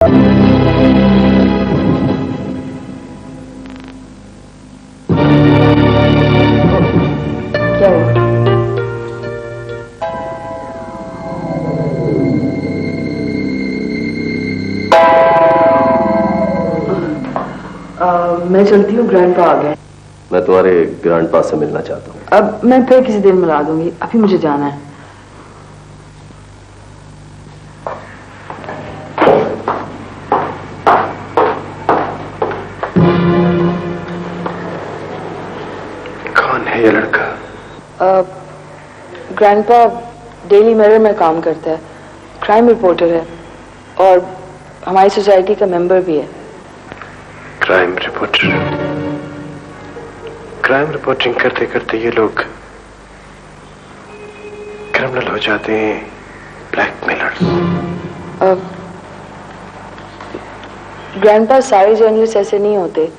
क्या हुआ? मैं चलती हूँ, ग्रैंडपा आ गए। मैं तुम्हारे ग्रैंडपा से मिलना चाहता हूँ। अब मैं फिर किसी दिन मिला दूंगी, अभी मुझे जाना है। कौन है ये लड़का? ग्रैंडपा डेली मिरर में काम करता है, क्राइम रिपोर्टर है और हमारी सोसाइटी का मेंबर भी है। Crime reporter? क्राइम रिपोर्टिंग करते करते ये लोग क्रिमिनल हो जाते हैं, ब्लैकमेलर्स। ग्रैंडपा सारे जर्नलिस्ट ऐसे नहीं होते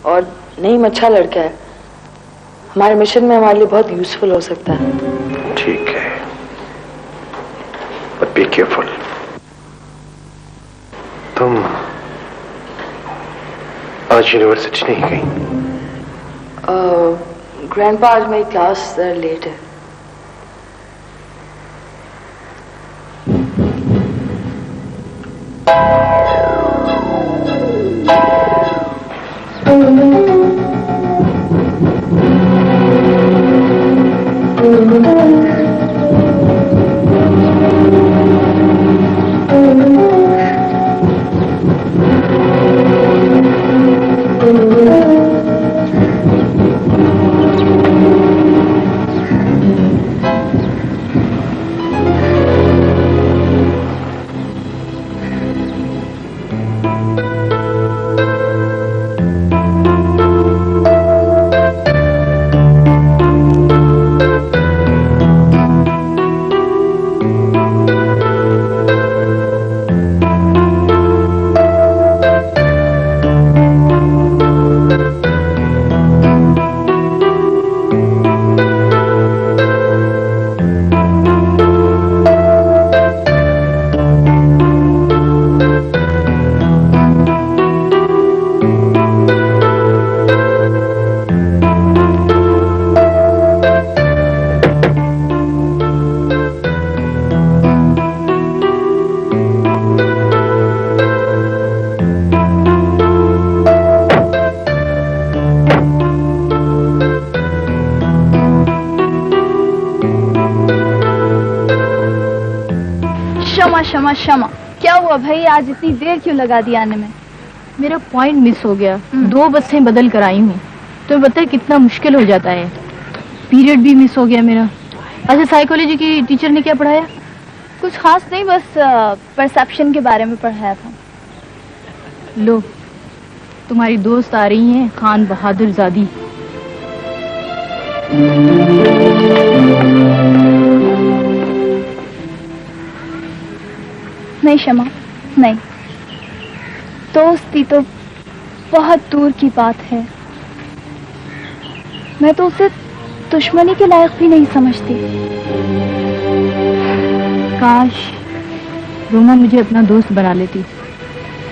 और नईम अच्छा लड़का है, हमारे मिशन में हमारे लिए बहुत यूजफुल हो सकता है। ठीक है, बट बी केयरफुल। तुम आज यूनिवर्सिटी नहीं गई? ग्रैंडपा आज मेरी क्लास लेट है। क्षमा, क्या हुआ भाई, आज इतनी देर क्यों लगा दी आने में? मेरा पॉइंट मिस हो गया, 2 बसें बदल कर आई हूँ। तो बताए कितना मुश्किल हो जाता है। पीरियड भी मिस हो गया मेरा। अच्छा, साइकोलॉजी की टीचर ने क्या पढ़ाया? कुछ खास नहीं, बस परसेप्शन के बारे में पढ़ाया था। लो, तुम्हारी दोस्त आ रही हैं, खान बहादुर ज़ादी। नहीं क्षमा, नहीं, दोस्ती तो बहुत दूर की बात है। मैं तो उसे दुश्मनी के लायक भी नहीं समझती। काश रोमा मुझे अपना दोस्त बना लेती,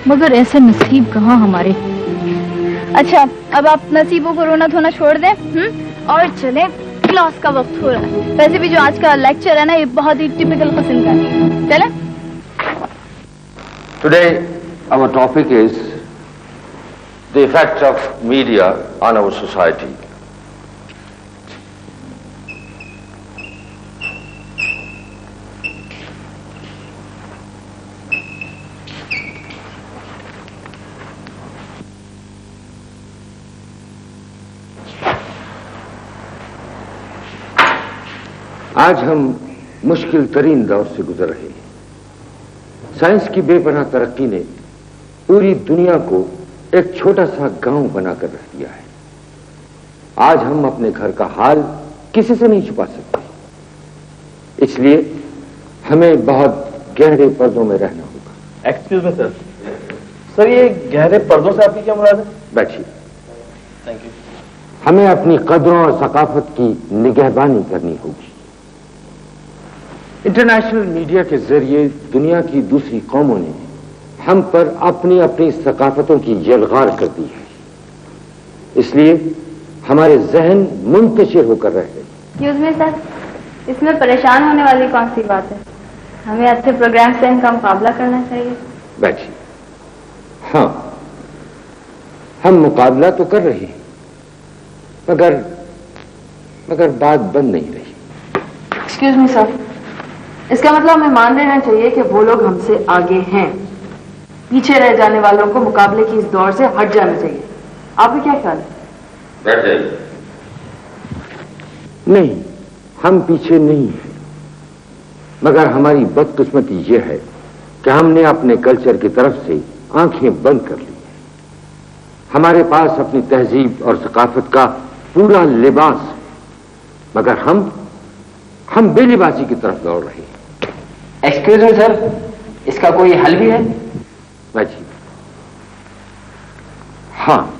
मगर ऐसे नसीब कहाँ हमारे। अच्छा, अब आप नसीबों को रोना धोना छोड़ दें और चलें, क्लास का वक्त हो रहा है। वैसे भी जो आज का लेक्चर है ना, ये बहुत ही टिपिकल किस्म का है। चलें? Today, our topic is the effect of media on our society. आज हम मुश्किल तरीन दौर से गुजर रहे हैं। साइंस की बेपनाह तरक्की ने पूरी दुनिया को एक छोटा सा गांव बनाकर रख दिया है। आज हम अपने घर का हाल किसी से नहीं छुपा सकते, इसलिए हमें बहुत गहरे पर्दों में रहना होगा। एक्सक्यूज मी सर, सर ये गहरे पर्दों से आपकी क्या मुराद है? बैठिए। Thank you. हमें अपनी कदरों और सकाफत की निगहबानी करनी होगी। इंटरनेशनल मीडिया के जरिए दुनिया की दूसरी कौमों ने हम पर अपनी अपनी सकाफतों की यलगार कर दी है, इसलिए हमारे जहन मुंतशिर होकर रह गए। एक्सक्यूज मी सर, इसमें परेशान होने वाली कौन सी बात है? हमें अच्छे प्रोग्राम से इनका मुकाबला करना चाहिए। बैठिए। हाँ, हम मुकाबला तो कर रहे हैं, मगर बात बन नहीं रही। एक्सक्यूज मी सर, इसका मतलब हमें मान लेना चाहिए कि वो लोग हमसे आगे हैं। पीछे रह जाने वालों को मुकाबले की इस दौर से हट जाना चाहिए। आपका क्या ख्याल है? बैठ जाइए। नहीं, हम पीछे नहीं हैं, मगर हमारी बदकिस्मती यह है कि हमने अपने कल्चर की तरफ से आंखें बंद कर ली हैं। हमारे पास अपनी तहजीब और सकाफत का पूरा लिबास है, मगर हम बेलिबासी की तरफ दौड़ रहे हैं। एक्सक्यूज मी सर, इसका कोई हल भी है? जी हाँ,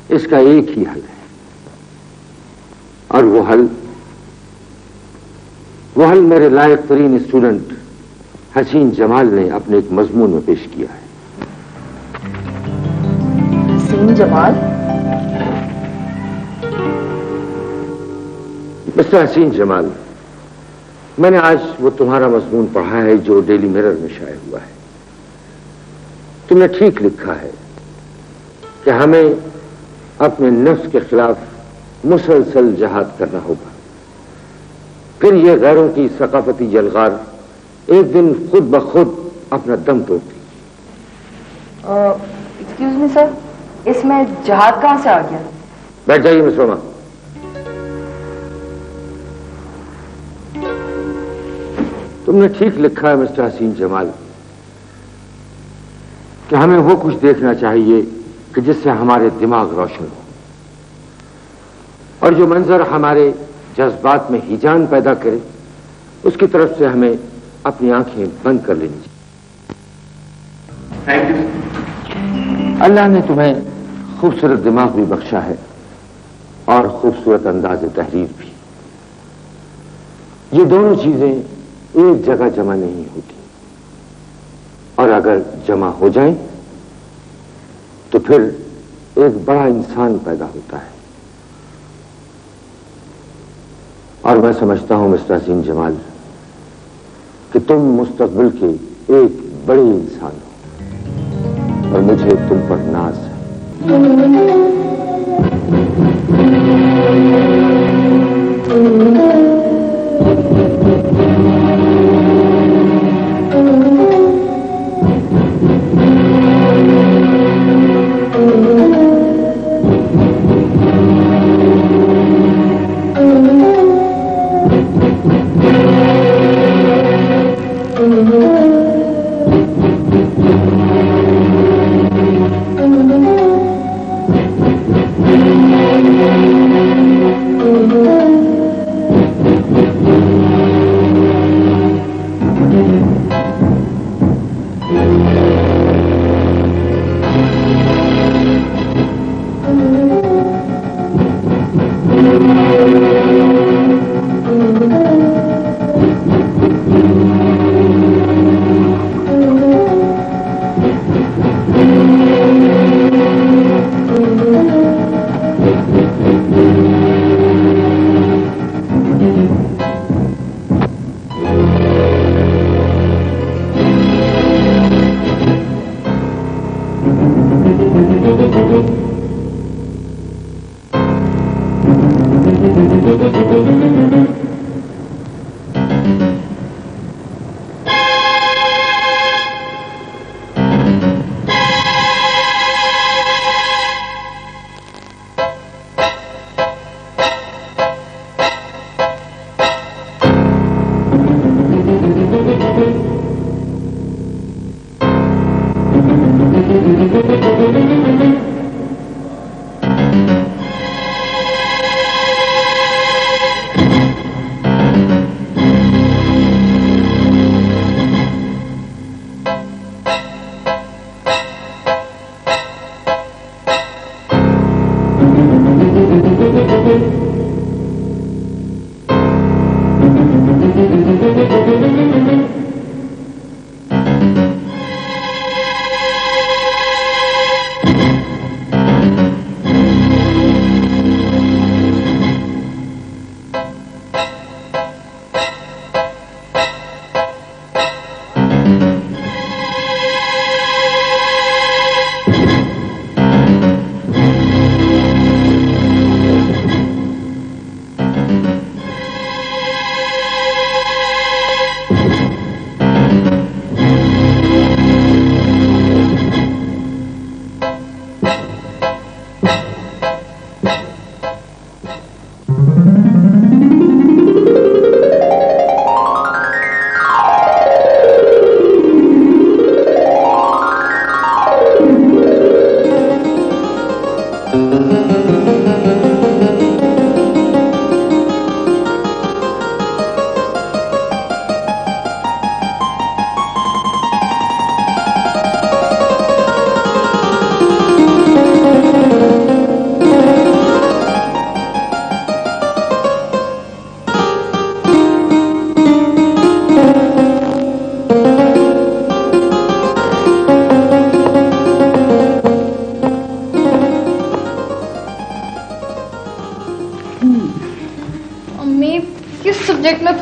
इसका एक ही हल है, और वो हल मेरे लायक तरीन स्टूडेंट हसीन जमाल ने अपने एक मजमून में पेश किया है। हसीन जमाल? मिस्टर हसीन जमाल, मैंने आज वो तुम्हारा मजमून पढ़ा है जो डेली मिरर में शाये हुआ है। तुमने ठीक लिखा है कि हमें अपने नफ्स के खिलाफ मुसलसल जहाद करना होगा, फिर ये गैरों की सकाफती जलगार एक दिन खुद ब खुद अपना दम तोड़ती। एक्सक्यूज मी सर, इसमें जहाद कहां से आ गया? बैठ जाइए मिस रोमा। तुमने ठीक लिखा है मिस्टर हसीन जमाल कि हमें वो कुछ देखना चाहिए कि जिससे हमारे दिमाग रोशन हो, और जो मंजर हमारे जज्बात में हिजान पैदा करे उसकी तरफ से हमें अपनी आंखें बंद कर लेनी चाहिए। Thank you. अल्लाह ने तुम्हें खूबसूरत दिमाग भी बख्शा है और खूबसूरत अंदाज तहरीर भी। ये दोनों चीजें एक जगह जमा नहीं होती, और अगर जमा हो जाएं तो फिर एक बड़ा इंसान पैदा होता है। और मैं समझता हूं मिस्टर हसीन जमाल कि तुम मुस्तकबिल के एक बड़े इंसान हो, और मुझे तुम पर नाज है।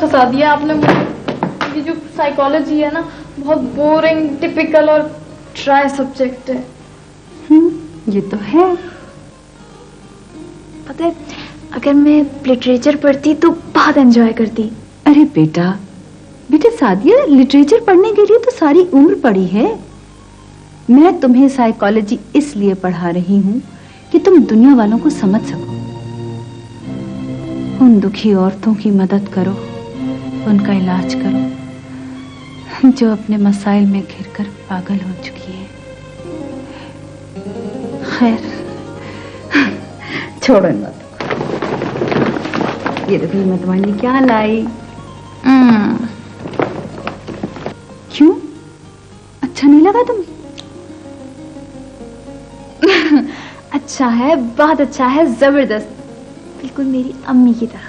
फंसा दिया आपने मुझे। ये जो साइकोलॉजी है ना, बहुत बोरिंग, टिपिकल और ड्राई सब्जेक्ट है। ये तो है। पता है, अगर मैं लिटरेचर पढ़ती तो बहुत एंजॉय करती। अरे बेटा सादिया, लिटरेचर पढ़ने के लिए तो सारी उम्र पड़ी है। मैं तुम्हें साइकोलॉजी इसलिए पढ़ा रही हूँ कि तुम दुनिया वालों को समझ सको, उन दुखी औरतों की मदद करो, उनका इलाज करो जो अपने मसाइल में घिरकर पागल हो चुकी है। खैर छोड़ो इन बातों को। ये देखो मैं तुम्हारे लिए क्या लाई। क्यों, अच्छा नहीं लगा तुम्हें? अच्छा है, बहुत अच्छा है, जबरदस्त, बिल्कुल मेरी अम्मी की तरह।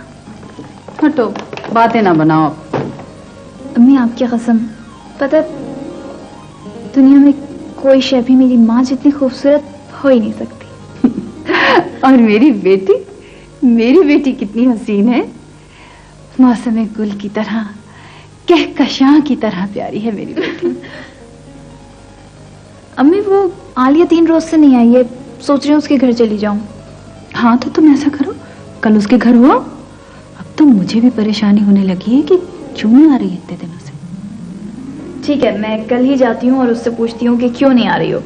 हटो, बातें ना बनाओ। अम्मी आपकी कसम, पता दुनिया में कोई शय भी मेरी माँ जितनी खूबसूरत हो ही नहीं सकती। और मेरी बेटी कितनी हसीन है, मौसम गुल की तरह, कहकशां की तरह प्यारी है मेरी बेटी। अम्मी वो आलिया 3 रोज से नहीं आई है, सोच रही हूँ उसके घर चली जाऊं। हाँ तो तुम ऐसा करो, कल उसके घर हो। अब तो मुझे भी परेशानी होने लगी है कि क्यों नहीं आ रही इतने दिनों से। ठीक है, मैं कल ही जाती हूँ और उससे पूछती हूँ कि क्यों नहीं आ रही हो।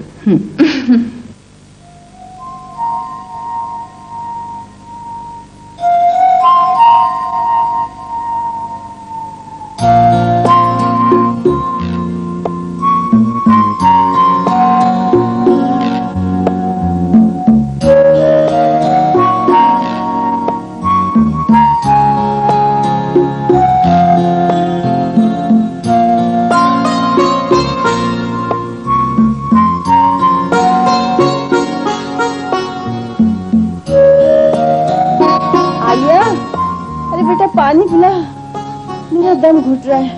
पानी पिला, मेरा दम घुट रहा है।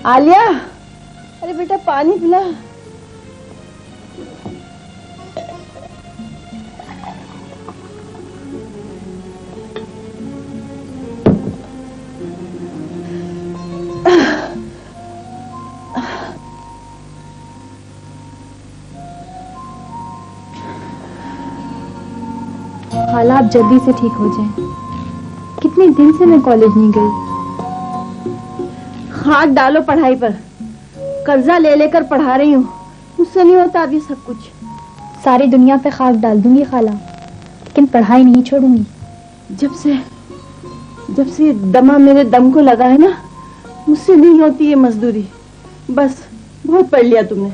आलिया, अरे बेटा पानी पिला। खाला आप जल्दी से ठीक हो जाएं। कितने दिन से मैं कॉलेज नहीं गई। हाथ डालो पढ़ाई पर, कर्जा ले लेकर पढ़ा रही हूँ, मुझसे नहीं होता अभी सब कुछ। सारी दुनिया पे खाक डाल दूंगी खाला, लेकिन पढ़ाई नहीं छोड़ूंगी। जब से दमा मेरे दम को लगा है ना, मुझसे नहीं होती ये मजदूरी। बस बहुत पढ़ लिया तुमने।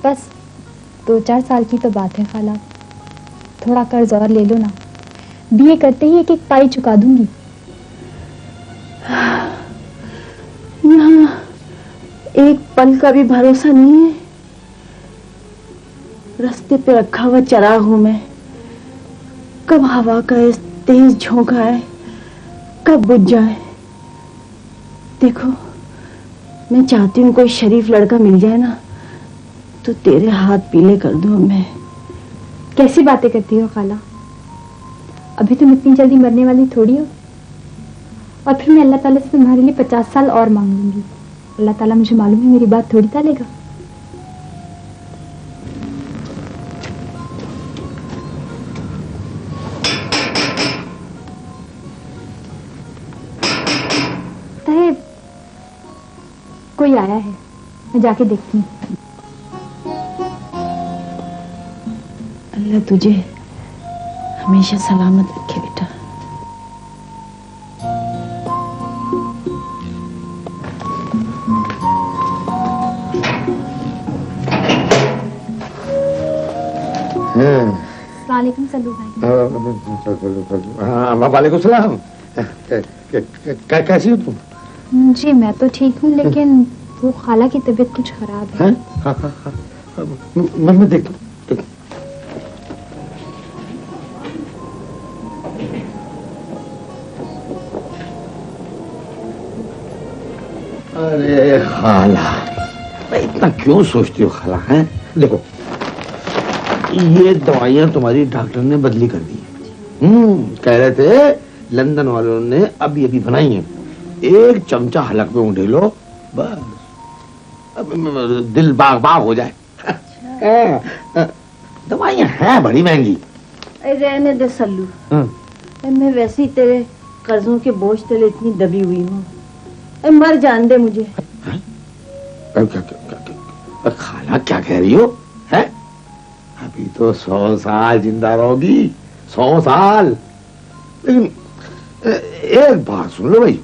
बस 2-4 साल की तो बात है खाला, थोड़ा कर्ज और ले लो ना, बीए करते ही एक पाई चुका दूंगी। यहाँ एक पल का भी भरोसा नहीं है। रास्ते पे रखा हुआ चराग हूं मैं, कब हवा का इस तेज झोंका आए, कब बुझ जाए। देखो मैं चाहती हूँ कोई शरीफ लड़का मिल जाए ना, तो तेरे हाथ पीले कर दूं मैं। कैसी बातें करती हो खाला, अभी तुम इतनी जल्दी मरने वाली थोड़ी हो। और फिर मैं अल्लाह ताला से तुम्हारे लिए 50 साल और मांग लूंगी। अल्लाह ताला मुझे मालूम है मेरी बात थोड़ी टालेगा। कोई आया है, मैं जाके देखती हूँ। अल्लाह तुझे हमेशा सलामत रखे बेटा। वालेकुम सल्लू भाई। वालेकुम सलाम। कैसी हो तुम? जी मैं तो ठीक हूँ, लेकिन वो खाला की तबीयत कुछ खराब है। हाँ, मैं देखता हूँ। अरे खाला, इतना क्यों सोचती हो खाला? है देखो, ये दवाइयाँ तुम्हारी डॉक्टर ने बदली कर दी। कह रहे थे लंदन वालों ने अभी अभी बनाई है। एक चमचा हलक में उंडेलो बस अब दिल बाग बाग हो जाए। दवाइयाँ हैं बड़ी महंगी। रहने दे सल्लू, मैं वैसे ही तेरे कर्जों के बोझ तले इतनी दबी हुई हूँ। मर जान दे मुझे। खाला क्या कह रही हो? है अभी तो 100 साल जिंदा रहोगी, 100 साल। लेकिन एक बात सुन लो भाई,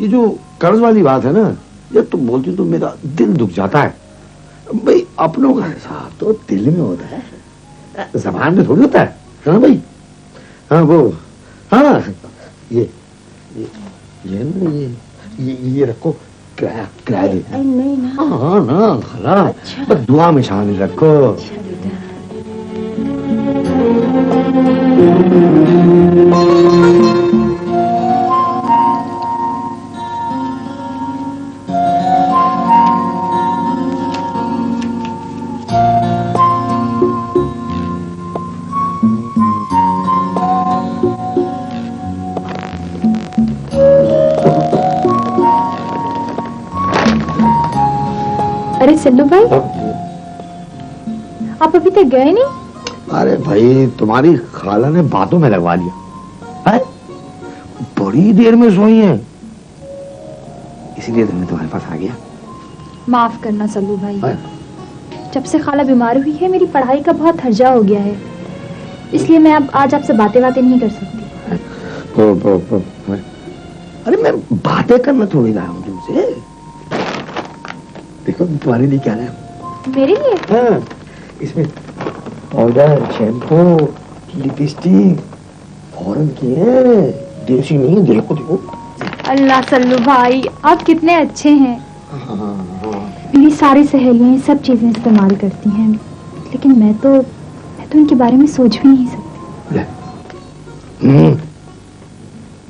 ये जो कर्ज वाली बात है ना, ये तुम बोलती हो तो मेरा दिल दुख जाता है। भाई अपनों का हिसाब तो दिल में होता है, जबान में थोड़ी होता है ना भाई। हाँ वो, हाँ ये ना ये रखो, किराया देते हैं। नहीं ना। हाँ ना खाला, बस दुआ में शामिल रखो। अरे सल्लू भाई, आप अभी तक गए नहीं? अरे भाई तुम्हारी खाला ने बातों में लगवा लिया है, बड़ी देर में सोई है, इसीलिए तो मैं तुम्हारे पास आ गया। माफ करना सल्लू भाई, जब से खाला बीमार हुई है मेरी पढ़ाई का बहुत हर्जा हो गया है, इसलिए मैं अब आज आपसे बातें नहीं कर सकती। अरे मैं बातें करना थोड़ी रहा हूँ तुमसे। देखो तुम्हारे लिए क्या है। मेरे लिए? हाँ, इसमें पाउडर, शैम्पू, लिपस्टिक फॉरेन की है, देसी नहीं है। देखो देखो। अल्लाह सल्लू भाई, आप कितने अच्छे हैं। हाँ। मेरी सारी सहेलियां सब चीजें इस्तेमाल करती हैं, लेकिन मैं तो इनके बारे में सोच भी नहीं सकती।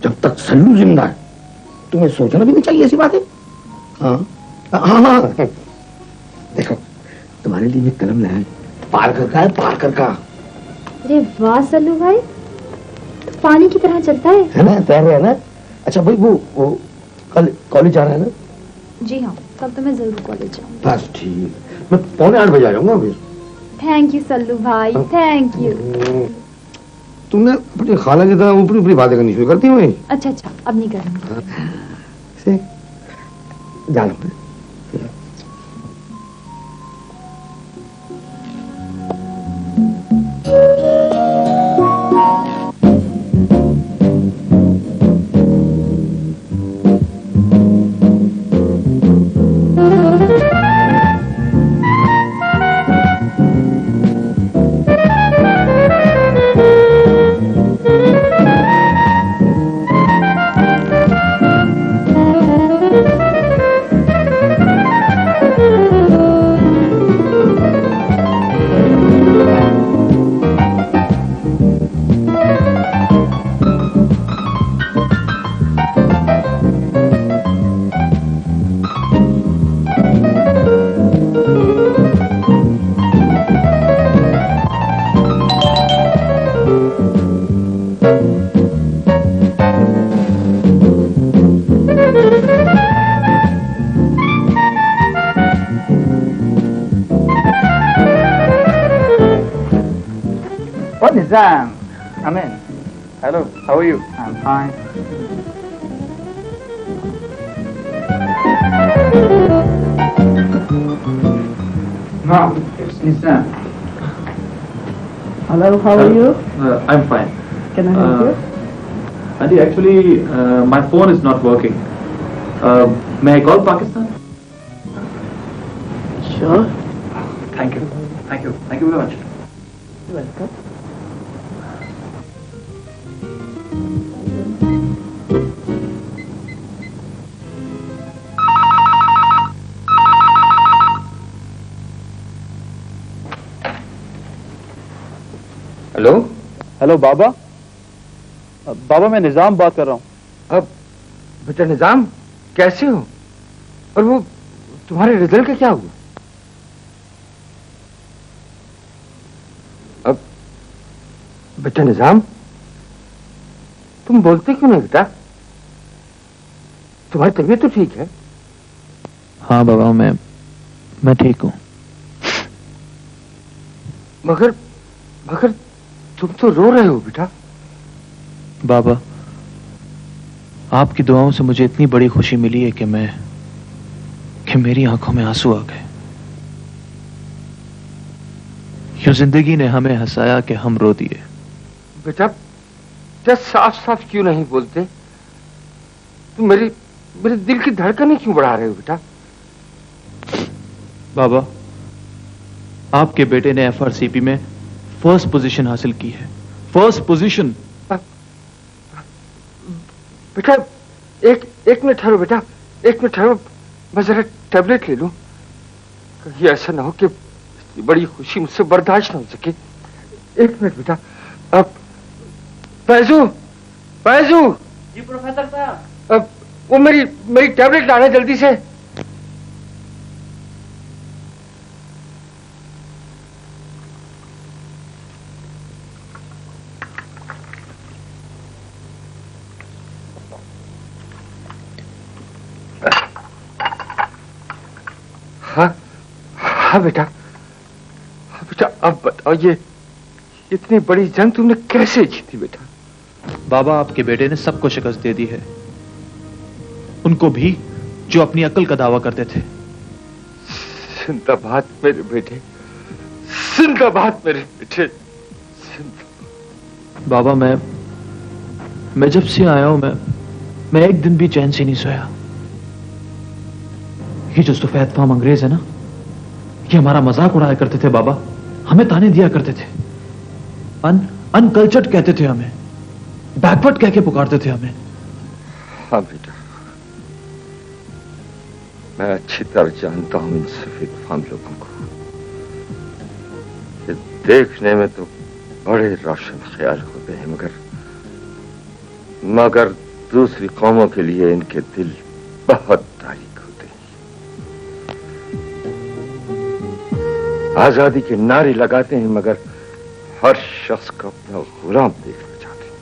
जब तक सल्लू जिंदा है तुम्हें सोचना भी नहीं चाहिए ऐसी बातें। हाँ हाँ हाँ, देखो तुम्हारे लिए भी कलम लाया है, पार्कर का है, पार्कर का। अरे वाह सल्लू भाई, तो पानी की तरह चलता है ना, तैर रहा है ना। अच्छा भाई वो कल कॉलेज जा रहा है ना? जी हाँ, तब तो मैं जरूर कॉलेज जाऊंगी। बस ठीक, मैं 7:45 बजे आ जाऊंगा फिर। थैंक यू सल्लू भाई, थैंक यू। तुमने अपनी खाला की तरह ऊपरी ऊपरी बातें करनी शुरू करती हो। अच्छा अब नहीं करूंगी। जा लो। What is that? Amen. Hello, how are you? I'm fine. No, it's Nizam. Hello, how are you? I'm fine. Can I help you? Auntie, actually, my phone is not working. May I call Pakistan? Sure. Thank you. Thank you. Thank you very much. Welcome. Hello hello बाबा। बाबा मैं निजाम बात कर रहा हूँ। अब बेटा निजाम कैसे हो? और वो तुम्हारे रिजल्ट का क्या हुआ? अब बेटा निजाम तुम बोलते क्यों नहीं बेटा? तुम्हारी तबीयत तो ठीक है? हाँ बाबा, मैं ठीक हूँ। मगर मगर तुम तो रो रहे हो बेटा। बाबा, आपकी दुआओं से मुझे इतनी बड़ी खुशी मिली है कि मेरी आंखों में आंसू आ गए। यूं जिंदगी ने हमें हंसाया कि हम रो दिए। बेटा जब साफ साफ क्यों नहीं बोलते? तुम मेरे दिल की धड़कनें क्यों बढ़ा रहे हो बेटा? बाबा, आपके बेटे ने FRCP में फर्स्ट पोजीशन हासिल की है। First position. बेटा एक मिनट ठहरो बेटा, एक मिनट ठहरो, मैं जरा टैबलेट ले लूं। कहीं ऐसा ना हो कि इतनी बड़ी खुशी मुझसे बर्दाश्त ना हो सके। एक मिनट बेटा। अब बैजू जी प्रोफेसर साहब। अब वो मेरी टैबलेट लाना जल्दी से। हाँ बेटा, अब बताओ ये इतनी बड़ी जंग तुमने कैसे जीती बेटा? बाबा, आपके बेटे ने सबको शिकस्त दे दी है, उनको भी जो अपनी अक्ल का दावा करते थे। जिंदाबाद मेरे बेटे, जिंदाबाद मेरे बेटे। बाबा, मैं जब से आया हूं मैं एक दिन भी चैन से नहीं सोया। ये जो सफेद फार्म अंग्रेज है ना, ये हमारा मजाक उड़ाया करते थे बाबा, हमें ताने दिया करते थे, अनकल्चर्ड कहते थे हमें, बैकवर्ड कह के पुकारते थे हमें। हाँ बेटा, मैं अच्छी तरह जानता हूं इन सफेद फार्म लोगों को। ये देखने में तो बड़े रोशन ख्याल होते हैं, मगर दूसरी कौमों के लिए इनके दिल बहुत तारीक होते हैं। आजादी के नारे लगाते हैं, मगर हर शख्स को अपना गुलाम देखना चाहते हैं।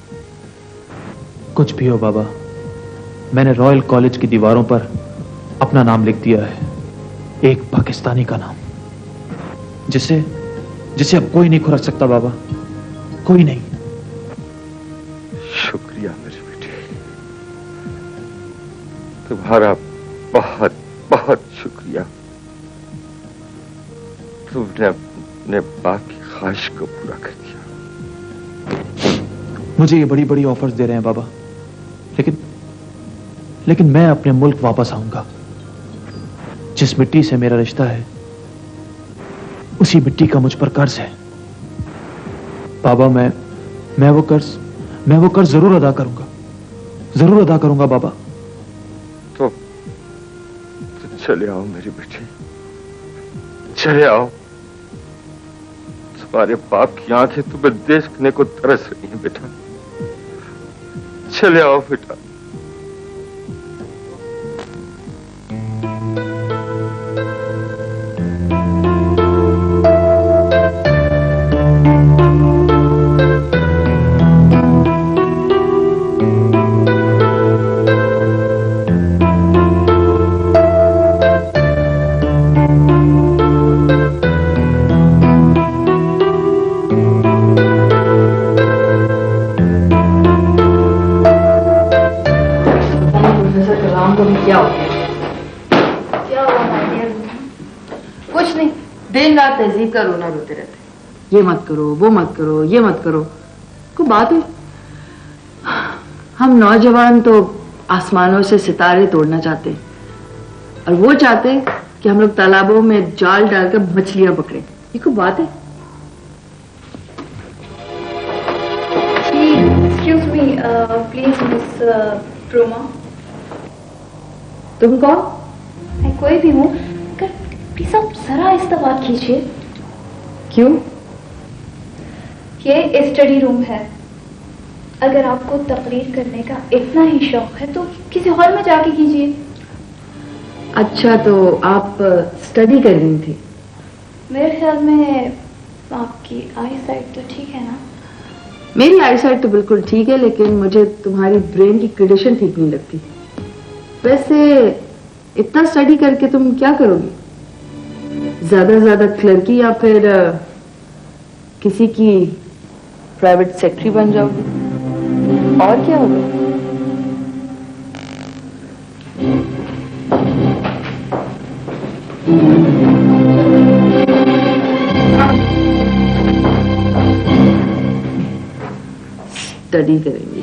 कुछ भी हो बाबा, मैंने रॉयल कॉलेज की दीवारों पर अपना नाम लिख दिया है, एक पाकिस्तानी का नाम, जिसे अब कोई नहीं खुरच सकता बाबा, कोई नहीं। शुक्रिया मेरे बेटे, तुम्हारा बहुत बहुत शुक्रिया। तुमने अपने बाप की ख्वाहिश को पूरा कर दिया। मुझे ये बड़ी बड़ी ऑफर्स दे रहे हैं बाबा, लेकिन मैं अपने मुल्क वापस आऊंगा। जिस मिट्टी से मेरा रिश्ता है, उसी मिट्टी का मुझ पर कर्ज है बाबा। मैं वो कर्ज जरूर अदा करूंगा बाबा। तो चले आओ मेरे बेटे, चले आओ। तुम्हारे बाप की आंखें तुम्हें देखने को तरस रही हैं बेटा, चले आओ बेटा। तहजीब का रोना रोते रहते, ये मत करो, वो मत करो, ये मत करो। को बात है, हम नौजवान तो आसमानों से सितारे तोड़ना चाहते हैं, और वो चाहते कि हम लोग तालाबों में जाल डालकर मछलियां पकड़े। ये को बात है। Excuse me please miss Proma. तुम कौन? मैं कोई भी हूँ, प्लीज आप जरा इस बात कीजिए। क्यों? ये स्टडी रूम है, अगर आपको तकरीर करने का इतना ही शौक है तो किसी हॉल में जाके कीजिए। अच्छा, तो आप स्टडी कर रही थी? मेरे ख्याल में आपकी आई साइट तो ठीक है ना? मेरी आईसाइट तो बिल्कुल ठीक है, लेकिन मुझे तुम्हारी ब्रेन की कंडीशन ठीक नहीं लगती। वैसे इतना स्टडी करके तुम क्या करोगी? ज्यादा से ज्यादा क्लर्की या फिर किसी की प्राइवेट सेक्रेटरी बन जाओगी, और क्या होगा? स्टडी करेंगी।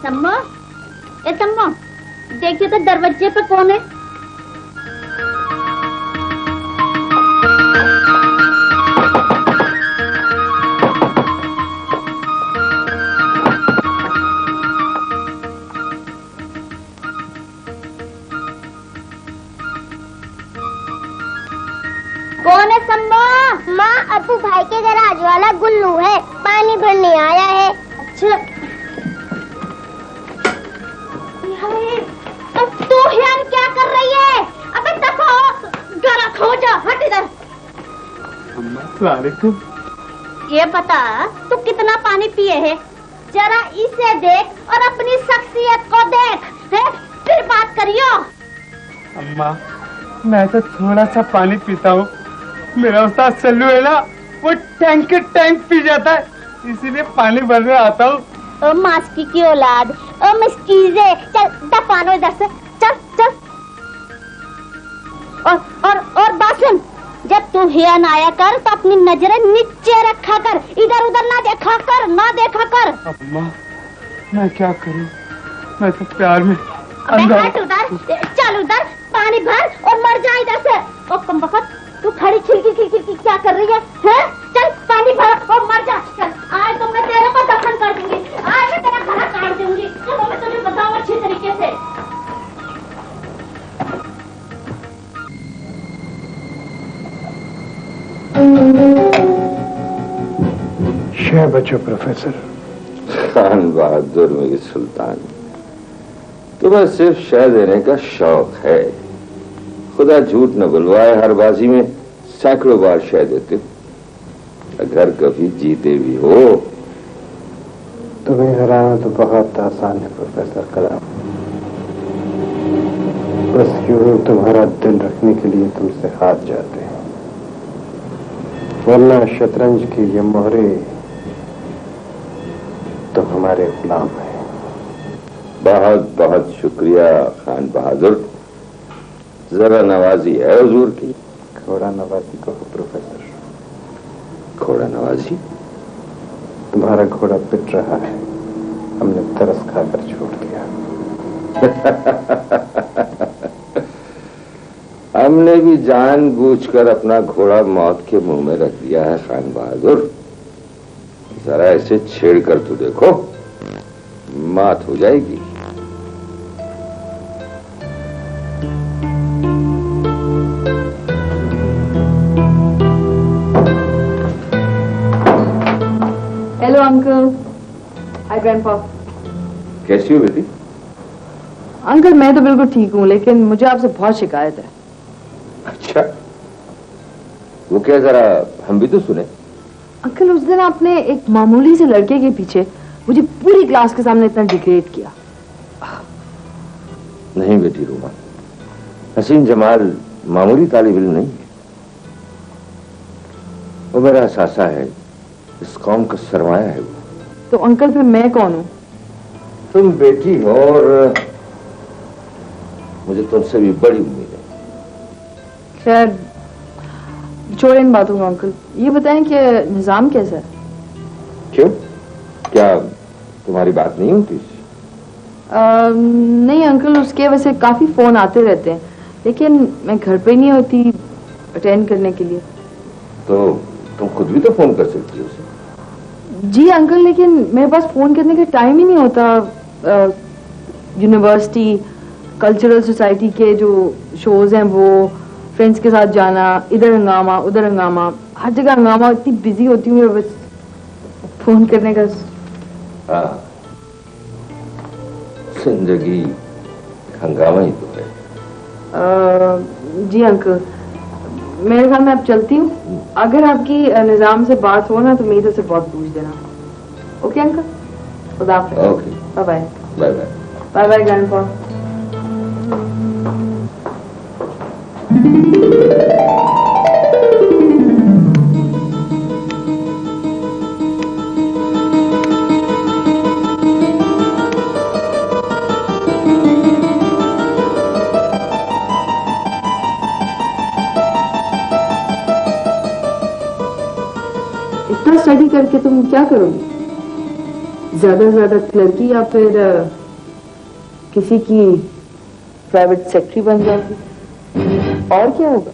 सम्मा, ए सम्मा, देखिए तो दरवाजे पे कौन है? कौन है सम्मा? माँ, अप्पू भाई के गैराज वाला गुल्लू है, पानी भरने आया है। अच्छा, तू हिरन क्या कर रही है? अबे देखो, गला खो जा, हट इधर। ये बता, तू कितना पानी पिए है? जरा इसे देख और अपनी शख्सियत को देख, है? फिर बात करियो। अम्मा, मैं तो थोड़ा सा पानी पीता हूँ। मेरा उस्ताद सल्लू है ना, वो टैंक के टैंक पी जाता है, इसीलिए पानी भरने आता हूँ। ओ मास्की की औलाद, ओ मिस्कीज़े, चल दफानो इधर से, चल चल। और बात सुन, जब तू हिरन आया कर तो अपनी नजरें नीचे रखा कर, इधर उधर ना देखा कर, ना देखा कर। अम्मा, मैं क्या करूँ, मैं तो प्यार में अबे हट उधर, चल उधर, पानी भर और मर जा इधर से। ओ कमबख्त, तू खड़ी खिड़की क्या कर रही है? हैं? चल पानी भर और मर जा। चल, आज तो मैं तेरे को दफन कर दूंगी, आज मैं तेरा गला काट दूंगी। चलो मैं तुझे बताऊं अच्छी तरीके से। शह बचो प्रोफेसर। खान बहादुर मेरी सुल्तान, तुम्हें सिर्फ शह देने का शौक है। खुदा झूठ न बुलवाए, हर बाजी में सैकड़ों बार शह देते हो। अगर कभी जीते भी हो। तुम्हें हराना तो बहुत आसान है प्रोफेसर कलाम, बस यूं तुम्हारा दिल रखने के लिए तुमसे हाथ जाते हैं, वरना शतरंज की ये मोहरे तो हमारे गुलाम है। बहुत बहुत शुक्रिया खान बहादुर, जरा नवाजी है हुजूर की। घोड़ा नवाजी कहो प्रोफेसर। घोड़ा नवाजी? तुम्हारा घोड़ा पिट रहा है, हमने तरस खाकर छोड़ दिया। हमने भी जानबूझकर अपना घोड़ा मौत के मुंह में रख दिया है खान बहादुर। जरा ऐसे छेड़ कर तो देखो, मात हो जाएगी। Hello uncle. Hi grandpa. कैसी हो बेटी? अंकल मैं तो बिल्कुल ठीक हूँ, लेकिन मुझे आपसे बहुत शिकायत है। अच्छा, वो क्या, जरा हम भी तो सुने। अंकल उस दिन आपने एक मामूली से लड़के के पीछे मुझे पूरी क्लास के सामने इतना डिग्रेड किया। नहीं बेटी रूमा, हसीन जमाल मामूली तालिब इल्म नहीं है, वो मेरा सासा है, इस कौम का सरमाया है वो। तो अंकल फिर मैं कौन हूँ? तुम बेटी हो और मुझे तुमसे भी बड़ी उम्मीद है। खैर छोड़े इन बातों को अंकल, ये बताएं कि निजाम कैसा है? क्यों, क्या तुम्हारी बात नहीं होती? नहीं अंकल, उसके वैसे काफी फोन आते रहते हैं, लेकिन मैं घर पे नहीं होती अटेंड करने के लिए। तो तुम खुद भी तो फोन कर सकती हो उसे। जी अंकल, लेकिन मेरे पास फोन करने का टाइम ही नहीं होता। यूनिवर्सिटी, कल्चरल सोसाइटी के जो शोज हैं वो, फ्रेंड्स के साथ जाना, इधर हंगामा उधर हंगामा, हर जगह हंगामा, इतनी बिजी होती हूँ बस फोन करने का। हाँ, जिंदगी हंगामा ही तो है। जी अंकल, मेरे ख्याल में अब चलती हूँ। अगर आपकी निजाम से बात हो ना तो मेरी तरफ से बहुत पूछ देना। ओके अंकल, खुदा हाफिज़। Okay, bye bye. Bye bye. Bye bye grandpa. इतना स्टडी करके तुम क्या करोगी? ज्यादा से ज्यादा क्लर्की या फिर किसी की प्राइवेट सेक्रेटरी बन जाओगी? और क्या होगा?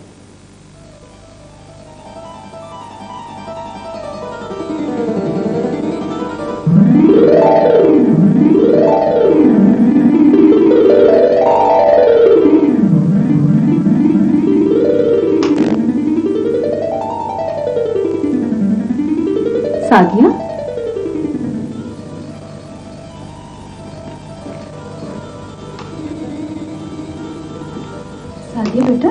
सादिया, सादिया बेटा,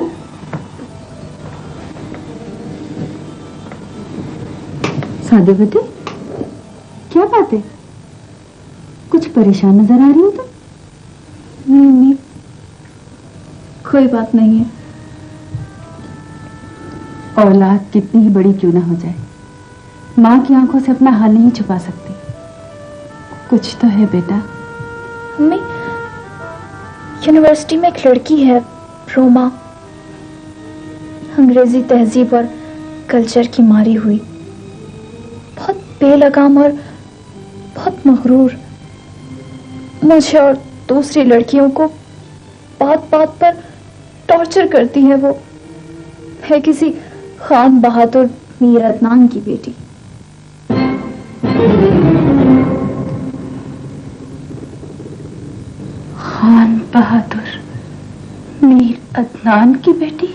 सादिया बेटे, क्या बात है? कुछ परेशान नजर आ रही हो तुम? नहीं, कोई बात नहीं है। औलाद कितनी ही बड़ी क्यों ना हो जाए, माँ की आंखों से अपना हाल नहीं छुपा सकती। कुछ तो है बेटा। मम्मी, यूनिवर्सिटी में एक लड़की है रोमा, अंग्रेजी तहजीब और कल्चर की मारी हुई, बहुत बेलगाम और बहुत मगरूर। मुझे और दूसरी लड़कियों को बात बात पर टॉर्चर करती है। वो है किसी खान बहादुर मीर अदनान की बेटी। खान बहादुर मीर अदनान की बेटी?